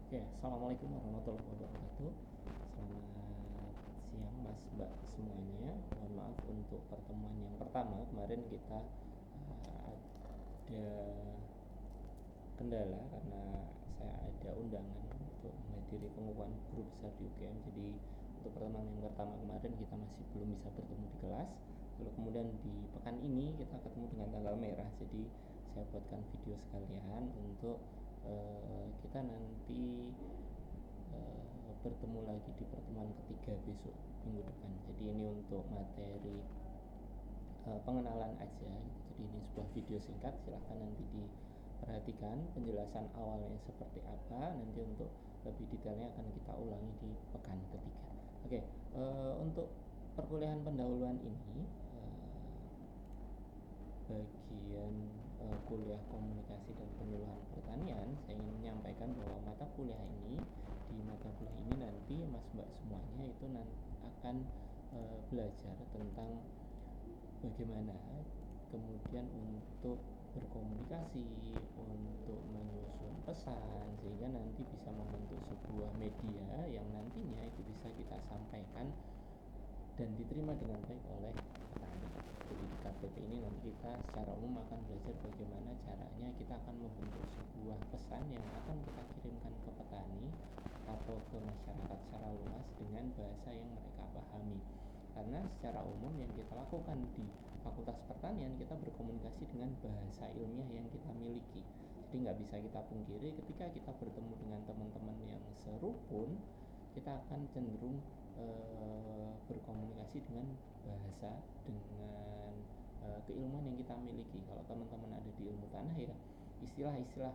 Oke, assalamualaikum warahmatullahi wabarakatuh. Selamat siang, Mas, Mbak semuanya. Mohon maaf untuk pertemuan yang pertama. Kemarin kita ada kendala karena saya ada undangan untuk menghadiri pengumuman guru besar di UGM. Jadi untuk pertemuan yang pertama kemarin kita masih belum bisa bertemu di kelas. Lalu kemudian di pekan ini kita ketemu dengan tanggal merah. Jadi saya buatkan video sekalian untuk kita nanti bertemu lagi di pertemuan ketiga besok minggu depan. Jadi ini untuk materi pengenalan aja. Jadi ini sebuah video singkat, silahkan nanti diperhatikan penjelasan awalnya seperti apa. Nanti untuk lebih detailnya akan kita ulangi di pekan ketiga. Oke, untuk perkuliahan pendahuluan ini bagian kuliah komunikasi dan penyuluhan pertanian, saya ingin menyampaikan bahwa mata kuliah ini, di mata kuliah ini nanti Mas Mbak semuanya itu akan belajar tentang bagaimana kemudian untuk berkomunikasi, untuk menyusun pesan, sehingga nanti bisa membentuk sebuah media yang nantinya itu bisa kita sampaikan dan diterima dengan baik oleh petani. Jadi di KPP ini nanti kita secara umum akan belajar bagaimana caranya kita akan membentuk sebuah pesan yang akan kita kirimkan ke petani atau ke masyarakat secara luas dengan bahasa yang mereka pahami. Karena secara umum yang kita lakukan di Fakultas Pertanian, kita berkomunikasi dengan bahasa ilmiah yang kita miliki. Jadi nggak bisa kita pungkiri ketika kita bertemu dengan teman-teman yang serupun, kita akan cenderung berkomunikasi dengan bahasa, dengan keilmuan yang kita miliki. Kalau teman-teman ada di ilmu tanah, ya istilah-istilah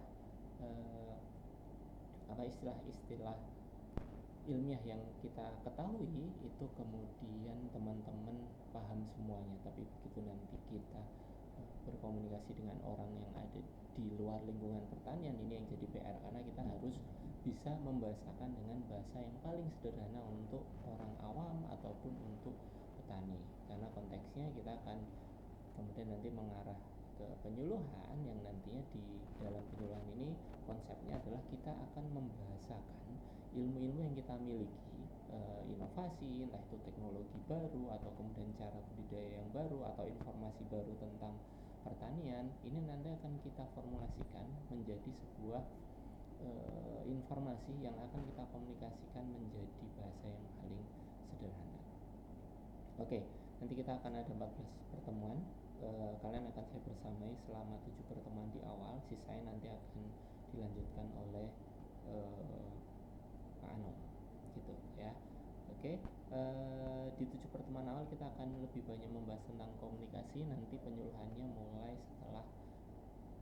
istilah-istilah ilmiah yang kita ketahui itu kemudian teman-teman paham semuanya. Tapi begitu nanti kita berkomunikasi dengan orang yang ada di luar lingkungan pertanian, ini yang jadi PR, karena kita harus bisa membahasakan dengan bahasa yang paling sederhana untuk orang awam ataupun untuk petani, karena konteksnya kita akan kemudian nanti mengarah ke penyuluhan, yang nantinya di dalam penyuluhan ini konsepnya adalah kita akan membahasakan ilmu-ilmu yang kita miliki, inovasi, entah itu teknologi baru atau kemudian cara budidaya yang baru atau informasi baru tentang pertanian, ini nanti akan kita formulasikan menjadi sebuah informasi yang akan kita komunikasikan menjadi bahasa yang paling sederhana. Oke, nanti kita akan ada 14 pertemuan. Kalian akan saya bersamai selama 7 pertemuan di awal, sisanya nanti akan dilanjutkan oleh Pak Ano, gitu ya. Oke, di 7 pertemuan awal kita akan lebih banyak membahas tentang komunikasi. Nanti penyuluhannya mulai setelah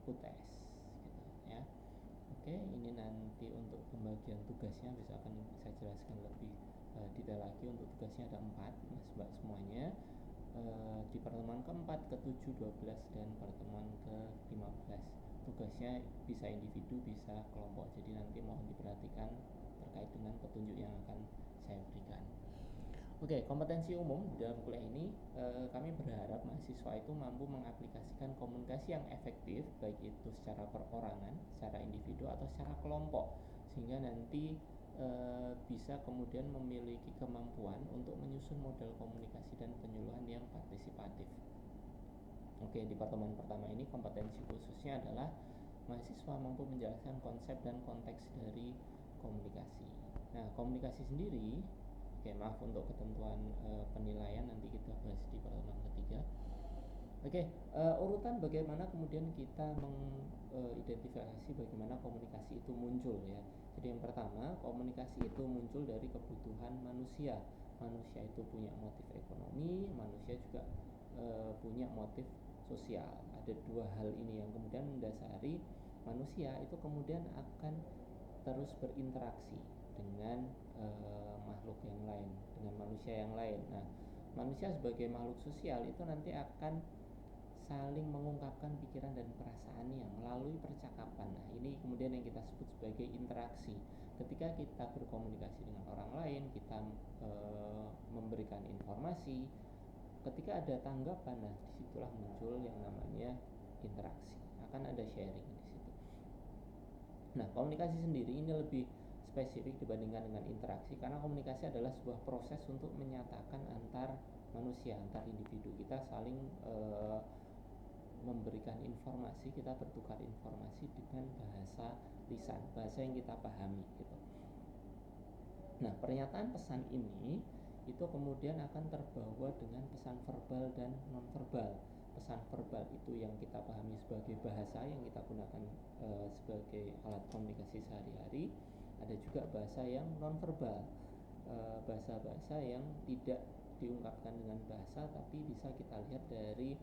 UTS, gitu ya. Oke, ini nanti untuk pembagian tugasnya bisa akan saya jelaskan lebih detail lagi. Untuk tugasnya ada 4, Mas Mbak semuanya. Di pertemuan keempat, ke-7, 12, dan pertemuan ke-15 tugasnya bisa individu, bisa kelompok. Jadi nanti mohon diperhatikan terkait dengan petunjuk yang akan saya berikan. Oke, kompetensi umum dalam kuliah ini, kami berharap mahasiswa itu mampu mengaplikasikan komunikasi yang efektif, baik itu secara perorangan, secara individu, atau secara kelompok, sehingga nanti bisa kemudian memiliki kemampuan untuk menyusun model komunikasi dan penyuluhan yang partisipatif. Oke, di pertemuan pertama ini kompetensi khususnya adalah mahasiswa mampu menjelaskan konsep dan konteks dari komunikasi. Nah, komunikasi sendiri, oke, maaf untuk ketentuan penilaian nanti kita bahas di pertemuan ketiga. Oke, urutan bagaimana kemudian kita mengidentifikasi bagaimana komunikasi itu muncul ya. Jadi yang pertama, komunikasi itu muncul dari kebutuhan manusia. Manusia itu punya motif ekonomi, manusia juga punya motif sosial. Ada dua hal ini yang kemudian mendasari manusia itu kemudian akan terus berinteraksi dengan makhluk yang lain, dengan manusia yang lain. Nah, manusia sebagai makhluk sosial itu nanti akan saling mengungkapkan pikiran dan perasaannya melalui percakapan. Nah, ini kemudian yang kita sebut sebagai interaksi. Ketika kita berkomunikasi dengan orang lain, kita memberikan informasi, ketika ada tanggapan, nah disitulah muncul yang namanya interaksi. Akan ada sharing di situ. Nah, komunikasi sendiri ini lebih spesifik dibandingkan dengan interaksi, karena komunikasi adalah sebuah proses untuk menyatakan antar manusia, antar individu. Kita saling memberikan informasi, kita bertukar informasi dengan bahasa lisan, bahasa yang kita pahami gitu. Nah, pernyataan pesan ini itu kemudian akan terbawa dengan pesan verbal dan non-verbal. Pesan verbal itu yang kita pahami sebagai bahasa yang kita gunakan sebagai alat komunikasi sehari-hari. Ada juga bahasa yang non-verbal, bahasa-bahasa yang tidak diungkapkan dengan bahasa, tapi bisa kita lihat dari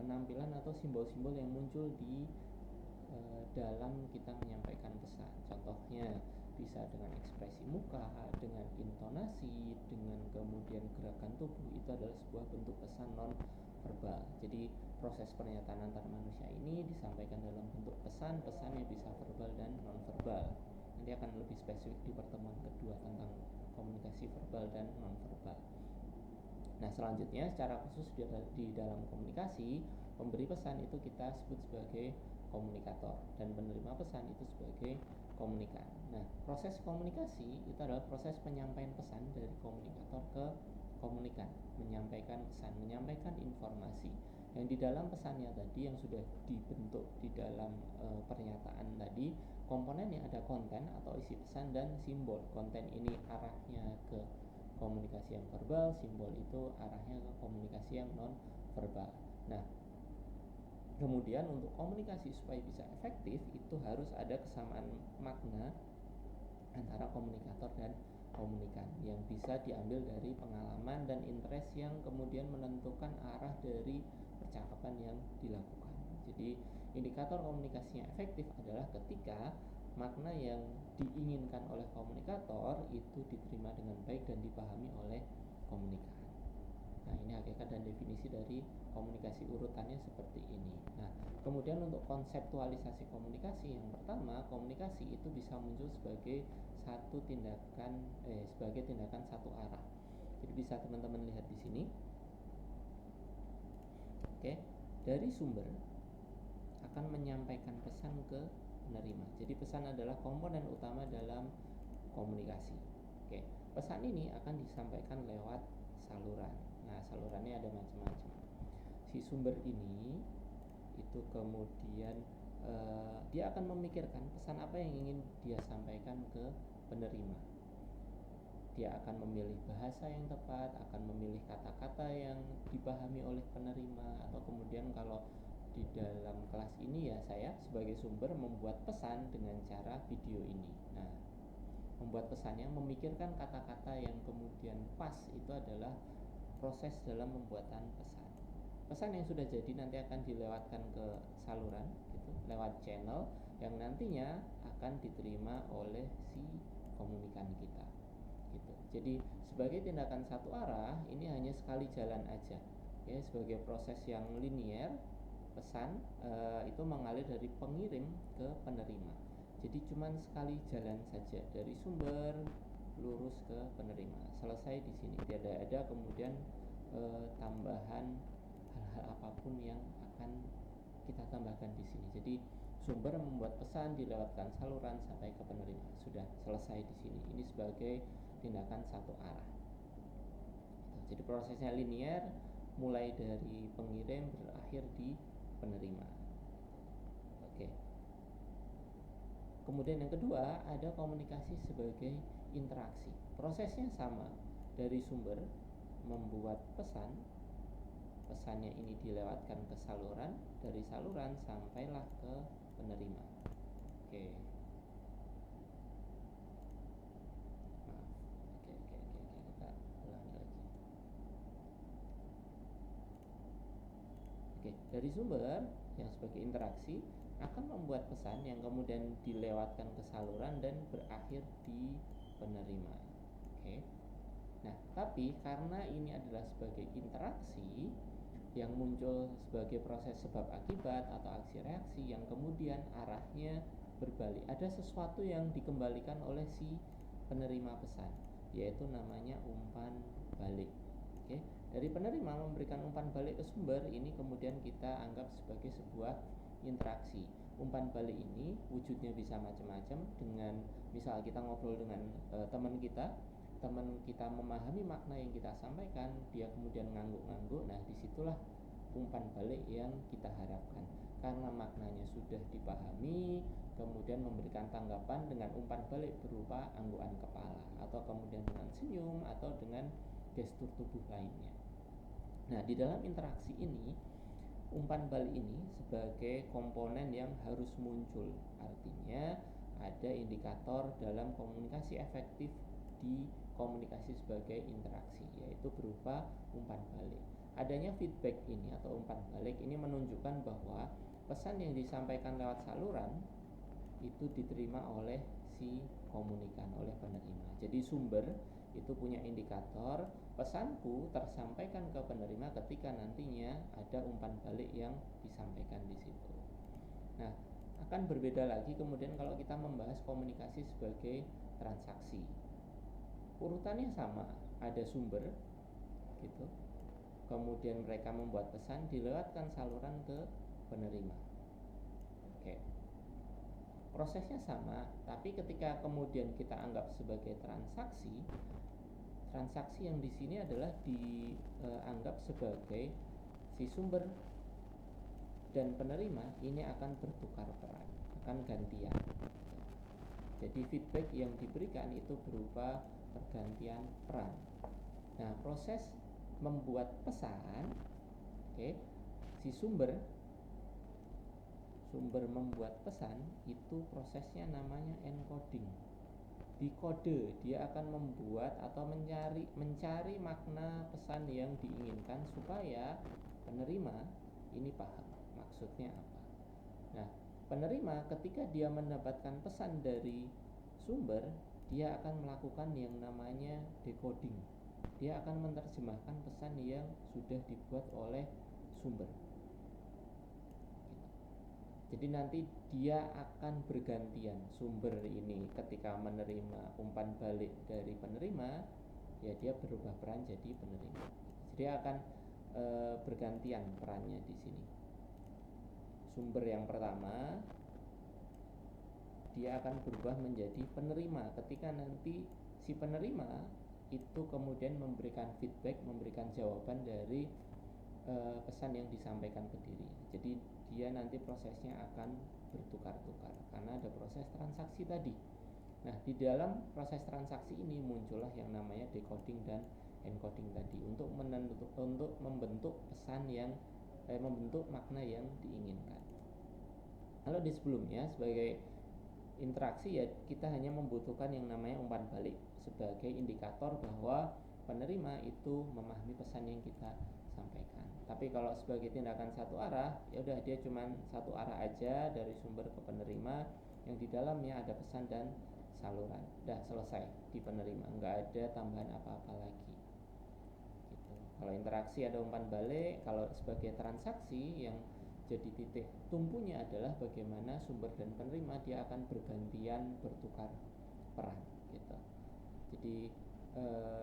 penampilan atau simbol-simbol yang muncul di dalam kita menyampaikan pesan. Contohnya bisa dengan ekspresi muka, dengan intonasi, dengan kemudian gerakan tubuh. Itu adalah sebuah bentuk pesan non verbal. Jadi proses pernyataan antar manusia ini disampaikan dalam bentuk pesan-pesan yang bisa verbal dan non verbal. Nanti akan lebih spesifik di pertemuan kedua tentang komunikasi verbal dan non verbal. Nah, selanjutnya secara khusus di dalam komunikasi, pemberi pesan itu kita sebut sebagai komunikator dan penerima pesan itu sebagai komunikan. Nah, proses komunikasi itu adalah proses penyampaian pesan dari komunikator ke komunikan, menyampaikan pesan, menyampaikan informasi. Yang di dalam pesannya tadi yang sudah dibentuk di dalam pernyataan tadi, komponennya ada konten atau isi pesan dan simbol. Konten ini arahnya ke komunikasi yang verbal, simbol itu arahnya ke komunikasi yang non verbal. Nah, kemudian untuk komunikasi supaya bisa efektif itu harus ada kesamaan makna antara komunikator dan komunikan yang bisa diambil dari pengalaman dan interest yang kemudian menentukan arah dari percakapan yang dilakukan. Jadi indikator komunikasinya efektif adalah ketika makna yang diinginkan oleh komunikator itu diterima dengan baik dan dipahami oleh komunikan. Nah, ini hakikat dan definisi dari komunikasi, urutannya seperti ini. Nah, kemudian untuk konseptualisasi komunikasi, yang pertama, komunikasi itu bisa muncul sebagai tindakan satu arah. Jadi bisa teman-teman lihat di sini. Oke, dari sumber akan menyampaikan pesan ke penerima. Jadi pesan adalah komponen utama dalam komunikasi. Oke, pesan ini akan disampaikan lewat saluran. Nah, salurannya ada macam-macam. Si sumber ini itu kemudian dia akan memikirkan pesan apa yang ingin dia sampaikan ke penerima. Dia akan memilih bahasa yang tepat, akan memilih kata-kata yang dipahami oleh penerima, atau kemudian kalau di dalam kelas ini ya saya sebagai sumber membuat pesan dengan cara video ini. Nah, membuat pesannya, memikirkan kata-kata yang kemudian pas itu adalah proses dalam pembuatan pesan. Pesan yang sudah jadi nanti akan dilewatkan ke saluran gitu, lewat channel yang nantinya akan diterima oleh si komunikan kita gitu. Jadi sebagai tindakan satu arah ini hanya sekali jalan aja ya, sebagai proses yang linier. Pesan itu mengalir dari pengirim ke penerima. Jadi cuman sekali jalan saja dari sumber lurus ke penerima. Selesai di sini. Tidak ada kemudian tambahan hal-hal apapun yang akan kita tambahkan di sini. Jadi sumber membuat pesan dilewatkan saluran sampai ke penerima. Sudah selesai di sini. Ini sebagai tindakan satu arah. Jadi prosesnya linier, mulai dari pengirim berakhir di penerima. Oke. Kemudian yang kedua ada komunikasi sebagai interaksi. Prosesnya sama, dari sumber membuat pesan, pesannya ini dilewatkan ke saluran, dari saluran sampailah ke penerima. Oke. Kita ulangi lagi. Oke, dari sumber yang sebagai interaksi akan membuat pesan yang kemudian dilewatkan ke saluran dan berakhir di penerima. Oke. Nah, tapi karena ini adalah sebagai interaksi yang muncul sebagai proses sebab akibat atau aksi reaksi yang kemudian arahnya berbalik, ada sesuatu yang dikembalikan oleh si penerima pesan, yaitu namanya umpan balik. Oke. Dari penerima memberikan umpan balik ke sumber, ini kemudian kita anggap sebagai sebuah interaksi. umpan balik ini wujudnya bisa macam-macam. Dengan misal kita ngobrol dengan teman kita memahami makna yang kita sampaikan, dia kemudian ngangguk-ngangguk. Nah, disitulah umpan balik yang kita harapkan, karena maknanya sudah dipahami, kemudian memberikan tanggapan dengan umpan balik berupa anggukan kepala, atau kemudian dengan senyum, atau dengan gestur tubuh lainnya. Nah, di dalam interaksi ini, umpan balik ini sebagai komponen yang harus muncul. Artinya ada indikator dalam komunikasi efektif di komunikasi sebagai interaksi, yaitu berupa umpan balik. Adanya feedback ini atau umpan balik ini menunjukkan bahwa pesan yang disampaikan lewat saluran itu diterima oleh si komunikan, oleh penerima. Jadi sumber itu punya indikator, pesanku tersampaikan ke penerima ketika nantinya ada umpan balik yang disampaikan di situ. Nah, akan berbeda lagi kemudian kalau kita membahas komunikasi sebagai transaksi. Urutannya sama, ada sumber gitu. Kemudian mereka membuat pesan, dilewatkan saluran ke penerima. Oke. Prosesnya sama, tapi ketika kemudian kita anggap sebagai transaksi yang di sini adalah dianggap sebagai si sumber dan penerima ini akan bertukar peran, akan gantian. Jadi feedback yang diberikan itu berupa pergantian peran. Nah, proses membuat pesan, si sumber membuat pesan itu prosesnya namanya encoding. Di kode dia akan membuat atau mencari makna pesan yang diinginkan supaya penerima ini paham maksudnya apa. Nah, penerima ketika dia mendapatkan pesan dari sumber, dia akan melakukan yang namanya decoding. Dia akan menerjemahkan pesan yang sudah dibuat oleh sumber. Jadi nanti dia akan bergantian, sumber ini ketika menerima umpan balik dari penerima, ya dia berubah peran jadi penerima. Jadi dia akan bergantian perannya di sini. Sumber yang pertama dia akan berubah menjadi penerima ketika nanti si penerima itu kemudian memberikan feedback, memberikan jawaban dari pesan yang disampaikan ke diri. Jadi dia nanti prosesnya akan bertukar-tukar karena ada proses transaksi tadi. Nah, di dalam proses transaksi ini muncullah yang namanya decoding dan encoding tadi untuk membentuk pesan yang membentuk makna yang diinginkan. Kalau di sebelumnya sebagai interaksi ya kita hanya membutuhkan yang namanya umpan balik sebagai indikator bahwa penerima itu memahami pesan yang kita sampaikan. Tapi kalau sebagai tindakan satu arah, ya udah dia cuma satu arah aja dari sumber ke penerima, yang di dalamnya ada pesan dan saluran. Udah selesai di penerima, nggak ada tambahan apa-apa lagi. Gitu. Kalau interaksi ada umpan balik, kalau sebagai transaksi yang jadi titik tumpunya adalah bagaimana sumber dan penerima dia akan bergantian bertukar peran gitu. Jadi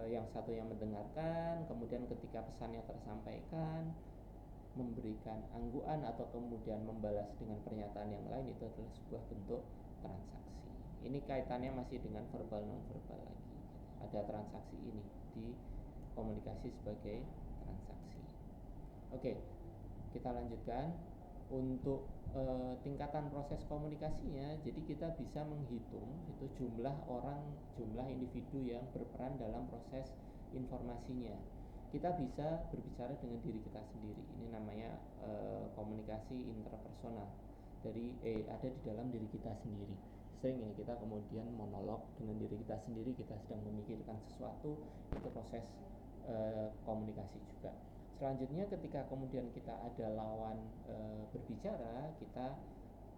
yang satu yang mendengarkan, kemudian ketika pesannya tersampaikan memberikan anggukan atau kemudian membalas dengan pernyataan yang lain, itu adalah sebuah bentuk transaksi. Ini kaitannya masih dengan verbal non verbal lagi. Ada transaksi ini di komunikasi sebagai transaksi. Oke, kita lanjutkan. Untuk tingkatan proses komunikasinya, jadi kita bisa menghitung itu jumlah individu yang berperan dalam proses informasinya. Kita bisa berbicara dengan diri kita sendiri. Ini namanya komunikasi interpersonal. Ada di dalam diri kita sendiri. Sering ya kita kemudian monolog dengan diri kita sendiri, kita sedang memikirkan sesuatu, itu proses komunikasi juga. Selanjutnya ketika kemudian kita ada lawan berbicara, kita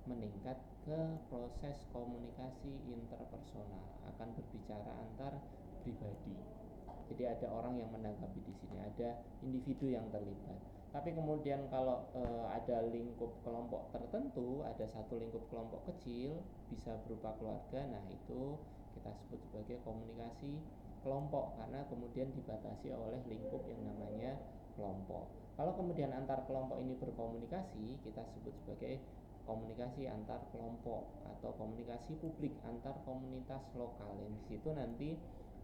meningkat ke proses komunikasi interpersonal, akan berbicara antar pribadi. Jadi ada orang yang menanggapi di sini, ada individu yang terlibat. Tapi kemudian kalau ada lingkup kelompok tertentu, ada satu lingkup kelompok kecil, bisa berupa keluarga, nah itu kita sebut sebagai komunikasi kelompok karena kemudian dibatasi oleh lingkup yang namanya kelompok. Kalau kemudian antar kelompok ini berkomunikasi, kita sebut sebagai komunikasi antar kelompok atau komunikasi publik antar komunitas lokal. Yang di situ nanti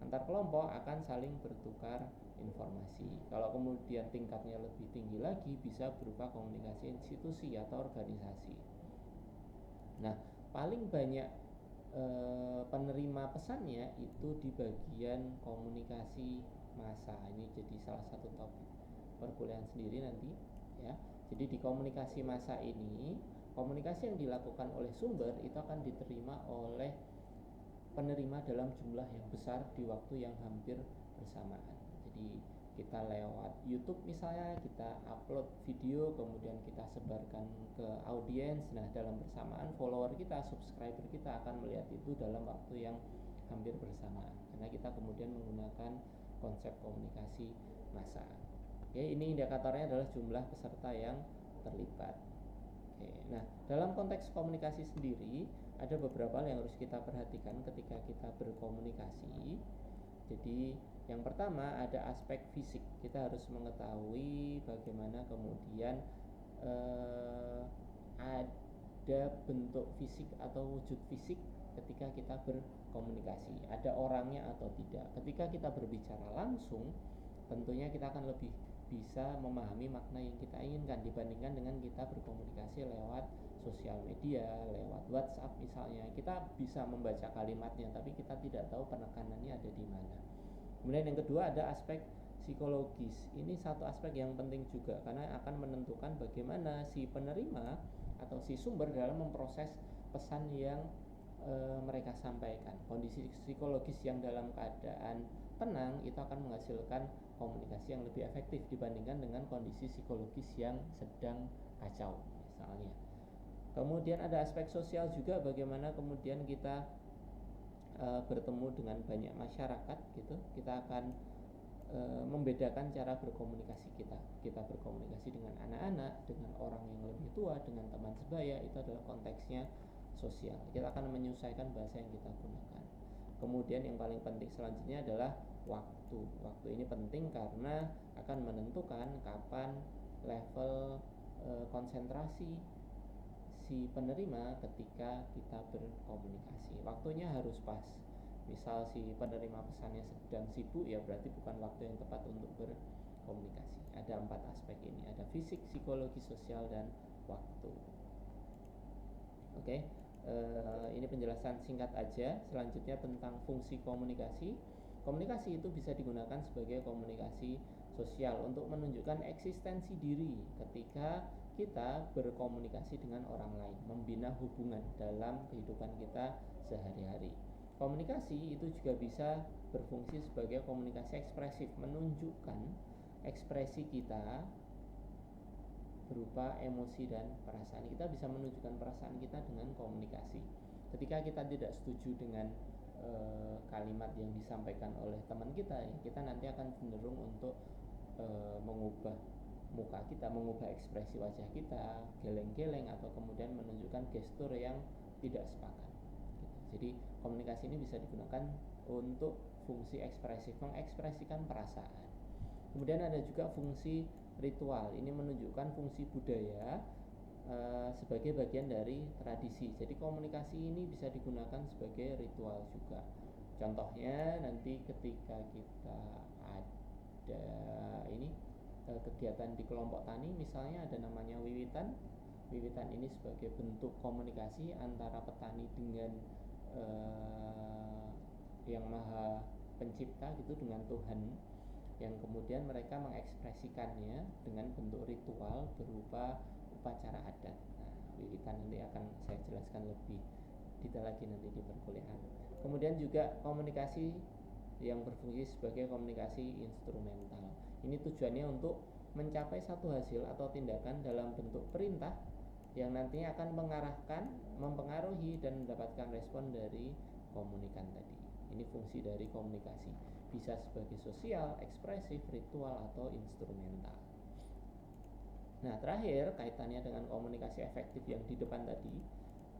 antar kelompok akan saling bertukar informasi. Kalau kemudian tingkatnya lebih tinggi lagi, bisa berupa komunikasi institusi atau organisasi. Nah, paling banyak penerima pesannya itu di bagian komunikasi massa. Ini jadi salah satu topik perkuliahan sendiri nanti ya. Jadi di komunikasi massa ini, komunikasi yang dilakukan oleh sumber itu akan diterima oleh penerima dalam jumlah yang besar di waktu yang hampir bersamaan. Jadi kita lewat YouTube misalnya, kita upload video, kemudian kita sebarkan ke audiens. Nah, dalam bersamaan follower kita, subscriber kita akan melihat itu dalam waktu yang hampir bersamaan, karena kita kemudian menggunakan konsep komunikasi massa. Oke, ini indikatornya adalah jumlah peserta yang terlibat. Oke, nah dalam konteks komunikasi sendiri ada beberapa hal yang harus kita perhatikan ketika kita berkomunikasi. Jadi yang pertama ada aspek fisik. Kita harus mengetahui bagaimana kemudian ada bentuk fisik atau wujud fisik ketika kita berkomunikasi. Ada orangnya atau tidak. Ketika kita berbicara langsung, tentunya kita akan lebih bisa memahami makna yang kita inginkan dibandingkan dengan kita berkomunikasi lewat sosial media, lewat WhatsApp misalnya. Kita bisa membaca kalimatnya, tapi kita tidak tahu penekanannya ada di mana. Kemudian yang kedua ada aspek psikologis. Ini satu aspek yang penting juga, karena akan menentukan bagaimana si penerima atau si sumber dalam memproses pesan yang mereka sampaikan. Kondisi psikologis yang dalam keadaan tenang itu akan menghasilkan komunikasi yang lebih efektif dibandingkan dengan kondisi psikologis yang sedang kacau misalnya. Kemudian ada aspek sosial juga, bagaimana kemudian kita bertemu dengan banyak masyarakat gitu. Kita akan membedakan cara berkomunikasi kita. Kita berkomunikasi dengan anak-anak, dengan orang yang lebih tua, dengan teman sebaya, itu adalah konteksnya sosial. Kita akan menyesuaikan bahasa yang kita gunakan. Kemudian yang paling penting selanjutnya adalah waktu. Waktu ini penting karena akan menentukan kapan level konsentrasi si penerima ketika kita berkomunikasi. Waktunya harus pas. Misal si penerima pesannya sedang sibuk, ya berarti bukan waktu yang tepat untuk berkomunikasi. Ada 4 aspek ini, ada fisik, psikologi, sosial, dan waktu. Oke, ini penjelasan singkat aja. Selanjutnya tentang fungsi komunikasi. Komunikasi itu bisa digunakan sebagai komunikasi sosial untuk menunjukkan eksistensi diri ketika kita berkomunikasi dengan orang lain, membina hubungan dalam kehidupan kita sehari-hari. Komunikasi itu juga bisa berfungsi sebagai komunikasi ekspresif, menunjukkan ekspresi kita berupa emosi dan perasaan. Kita bisa menunjukkan perasaan kita dengan komunikasi. Ketika kita tidak setuju dengan kalimat yang disampaikan oleh teman kita, ya, kita nanti akan cenderung untuk mengubah muka kita, mengubah ekspresi wajah kita, geleng-geleng, atau kemudian menunjukkan gestur yang tidak sepakat. Jadi komunikasi ini bisa digunakan untuk fungsi ekspresif, mengekspresikan perasaan. Kemudian ada juga fungsi ritual. Ini menunjukkan fungsi budaya sebagai bagian dari tradisi. Jadi komunikasi ini bisa digunakan sebagai ritual juga. Contohnya nanti ketika kita ada kegiatan di kelompok tani, misalnya ada namanya wiwitan. Wiwitan ini sebagai bentuk komunikasi antara petani dengan yang maha pencipta gitu, dengan Tuhan, yang kemudian mereka mengekspresikannya dengan bentuk ritual berupa upacara adat. Nah, wiwitan nanti akan saya jelaskan lebih detail lagi nanti di perkuliahan. Kemudian juga komunikasi yang berfungsi sebagai komunikasi instrumental. Ini tujuannya untuk mencapai satu hasil atau tindakan dalam bentuk perintah yang nantinya akan mengarahkan, mempengaruhi, dan mendapatkan respon dari komunikan tadi. Ini fungsi dari komunikasi. Bisa sebagai sosial, ekspresif, ritual, atau instrumental. Nah, terakhir kaitannya dengan komunikasi efektif yang di depan tadi,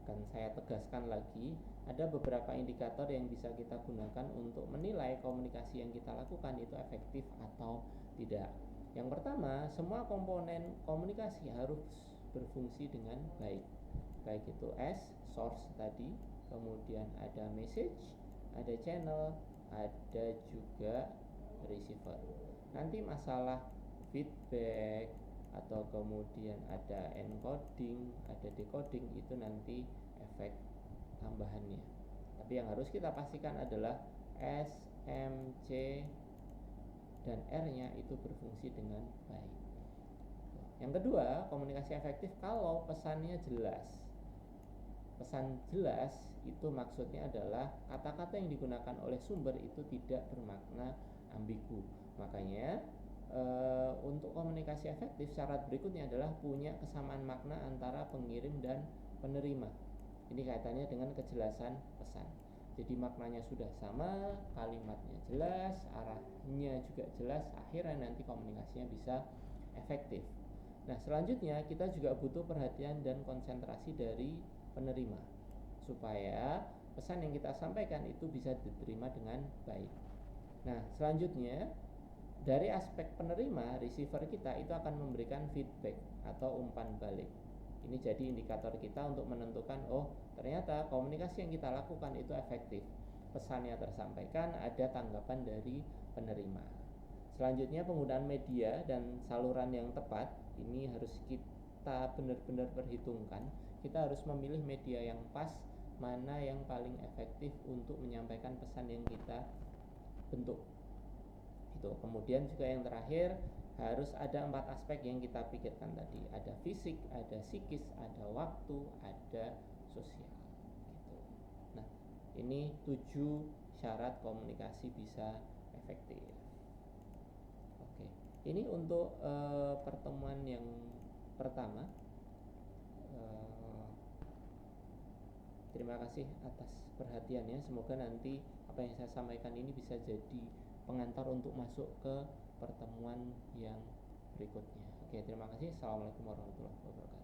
akan saya tegaskan lagi, ada beberapa indikator yang bisa kita gunakan untuk menilai komunikasi yang kita lakukan itu efektif atau tidak. Yang pertama, semua komponen komunikasi harus berfungsi dengan baik. baik itu source tadi, kemudian ada message, ada channel, ada juga receiver. Nanti masalah feedback atau kemudian ada encoding, ada decoding, itu nanti efek tambahannya. Tapi yang harus kita pastikan adalah S, M, C, dan R-nya itu berfungsi dengan baik. Yang kedua, komunikasi efektif kalau pesannya jelas. Pesan jelas itu maksudnya adalah kata-kata yang digunakan oleh sumber itu tidak bermakna ambigu. Makanya untuk komunikasi efektif, syarat berikutnya adalah punya kesamaan makna antara pengirim dan penerima. Ini kaitannya dengan kejelasan pesan. Jadi maknanya sudah sama, kalimatnya jelas, arahnya juga jelas, akhirnya nanti komunikasinya bisa efektif. Nah, selanjutnya kita juga butuh perhatian dan konsentrasi dari penerima supaya pesan yang kita sampaikan itu bisa diterima dengan baik. Nah, selanjutnya dari aspek penerima, receiver kita itu akan memberikan feedback atau umpan balik. Ini jadi indikator kita untuk menentukan, oh ternyata komunikasi yang kita lakukan itu efektif, pesannya tersampaikan, ada tanggapan dari penerima. Selanjutnya penggunaan media dan saluran yang tepat, ini harus kita benar-benar perhitungkan. Kita harus memilih media yang pas, mana yang paling efektif untuk menyampaikan pesan yang kita bentuk. Itu. Kemudian juga yang terakhir, harus ada 4 aspek yang kita pikirkan tadi. Ada fisik, ada psikis, ada waktu, ada sosial gitu. Nah, ini 7 syarat komunikasi bisa efektif. Oke. Ini untuk pertemuan yang pertama. Terima kasih atas perhatiannya. Semoga nanti apa yang saya sampaikan ini bisa jadi pengantar untuk masuk ke pertemuan yang berikutnya. Oke, terima kasih. Assalamualaikum warahmatullahi wabarakatuh.